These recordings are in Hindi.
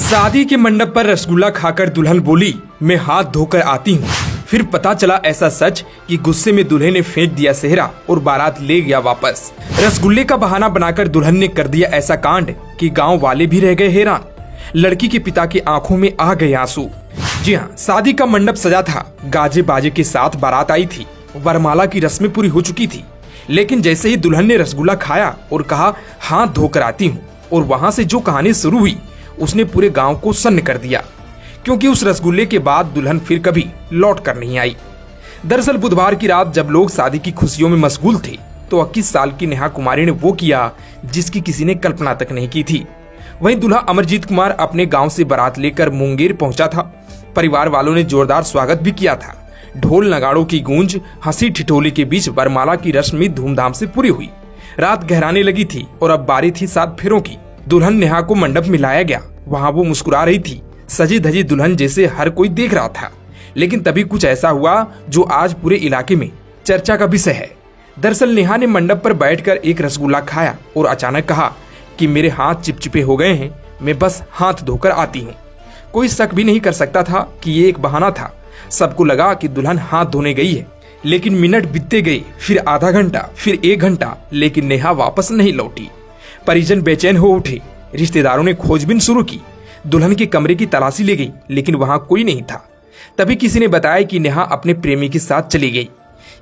शादी के मंडप पर रसगुल्ला खाकर दुल्हन बोली, मैं हाथ धोकर आती हूँ। फिर पता चला ऐसा सच कि गुस्से में दूल्हे ने फेंक दिया सेहरा और बारात ले गया वापस। रसगुल्ले का बहाना बनाकर दुल्हन ने कर दिया ऐसा कांड कि गांव वाले भी रह गए हैरान। लड़की के पिता की आंखों में आ गए आंसू। जी हाँ, शादी का मंडप सजा था, गाजे बाजे के साथ बारात आई थी, वरमाला की रस्में पूरी हो चुकी थी। लेकिन जैसे ही दुल्हन ने रसगुल्ला खाया और कहा हाथ धोकर आती हूँ, और वहां से जो कहानी शुरू हुई उसने पूरे गांव को सन्न कर दिया, क्योंकि उस रसगुल्ले के बाद दुल्हन फिर कभी लौट कर नहीं आई। दरअसल बुधवार की रात जब लोग शादी की खुशियों में मशगूल थे तो 21 साल की नेहा कुमारी ने वो किया जिसकी किसी ने कल्पना तक नहीं की थी। वहीं दूल्हा अमरजीत कुमार अपने गांव से बारात लेकर मुंगेर पहुंचा था। परिवार वालों ने जोरदार स्वागत भी किया था। ढोल नगाड़ों की गूंज, हंसी ठिठोली के बीच वरमाला की रस्म में धूमधाम से पूरी हुई। रात गहराने लगी थी और अब बारी थी 7 फेरों की। दुल्हन नेहा को मंडप में लाया गया। वहां वो मुस्कुरा रही थी, सजी धजी दुल्हन जैसे हर कोई देख रहा था। लेकिन तभी कुछ ऐसा हुआ जो आज पूरे इलाके में चर्चा का विषय है। दरअसल नेहा ने मंडप पर बैठकर एक रसगुल्ला खाया और अचानक कहा कि मेरे हाथ चिपचिपे हो गए हैं, मैं बस हाथ धोकर आती हूँ। कोई शक भी नहीं कर सकता था कि ये एक बहाना था। सबको लगा कि दुल्हन हाथ धोने गई है। लेकिन मिनट बीतते गए, फिर आधा घंटा, फिर 1 घंटा, लेकिन नेहा वापस नहीं लौटी। परिजन बेचैन हो उठे। रिश्तेदारों ने खोजबीन शुरू की। दुल्हन के कमरे की तलाशी ले गई, लेकिन वहां कोई नहीं था। तभी किसी ने बताया कि नेहा अपने प्रेमी के साथ चली गई।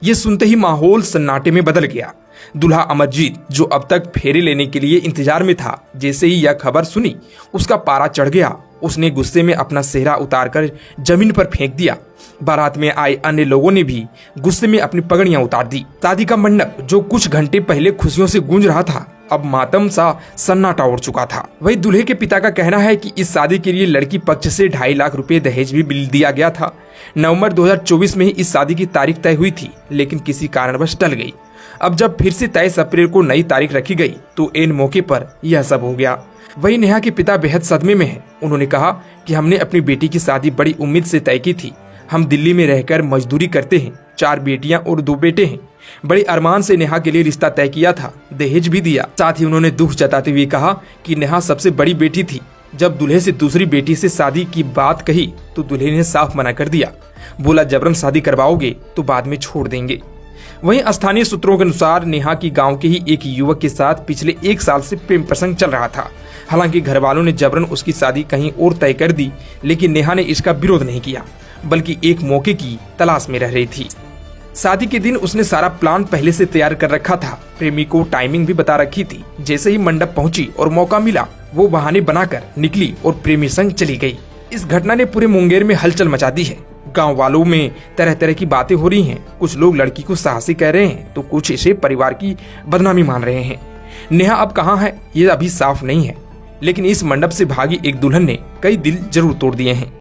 ये सुनते ही माहौल सन्नाटे में बदल गया। दूल्हा अमरजीत, जो अब तक फेरे लेने के लिए इंतजार में था, जैसे ही यह खबर सुनी उसका पारा चढ़ गया। उसने गुस्से में अपना सेहरा उतारकर जमीन पर फेंक दिया। बारात में आए अन्य लोगों ने भी गुस्से में अपनी पगड़ियां उतार दी। शादी का मंडप जो कुछ घंटे पहले खुशियों से गूंज रहा था, अब मातम सा सन्नाटा ओढ़ चुका था। वही दूल्हे के पिता का कहना है कि इस शादी के लिए लड़की पक्ष से 2.5 लाख रुपए दहेज भी बिल दिया गया था। नवंबर 2024 में ही इस शादी की तारीख तय हुई थी, लेकिन किसी कारणवश टल गई। अब जब फिर से 23 अप्रैल को नई तारीख रखी गई तो इन मौके पर यह सब हो गया। वही नेहा के पिता बेहद सदमे में हैं। उन्होंने कहा कि हमने अपनी बेटी की शादी बड़ी उम्मीद से तय की थी। हम दिल्ली में रहकर मजदूरी करते हैं, 4 बेटियां और 2 बेटे हैं। बड़े अरमान से नेहा के लिए रिश्ता तय किया था, दहेज भी दिया। साथ ही उन्होंने दुख जताते हुए कहा कि नेहा सबसे बड़ी बेटी थी। जब दूल्हे से दूसरी बेटी से शादी की बात कही तो दूल्हे ने साफ मना कर दिया। बोला जबरन शादी करवाओगे तो बाद में छोड़ देंगे। वहीं स्थानीय सूत्रों के अनुसार नेहा की गांव के ही एक युवक के साथ पिछले 1 साल से प्रेम प्रसंग चल रहा था। हालांकि घर वालों ने जबरन उसकी शादी कहीं और तय कर दी, लेकिन नेहा ने इसका विरोध नहीं किया, बल्कि एक मौके की तलाश में रह रही थी। शादी के दिन उसने सारा प्लान पहले से तैयार कर रखा था। प्रेमी को टाइमिंग भी बता रखी थी। जैसे ही मंडप पहुंची और मौका मिला, वो बहाने बनाकर निकली और प्रेमी संग चली गई। इस घटना ने पूरे मुंगेर में हलचल मचा दी है। गांव वालों में तरह तरह की बातें हो रही हैं। कुछ लोग लड़की को साहसी कह रहे हैं तो कुछ इसे परिवार की बदनामी मान रहे हैं। नेहा अब कहाँ है ये अभी साफ नहीं है, लेकिन इस मंडप से भागी एक दुल्हन ने कई दिल जरूर तोड़ दिए हैं।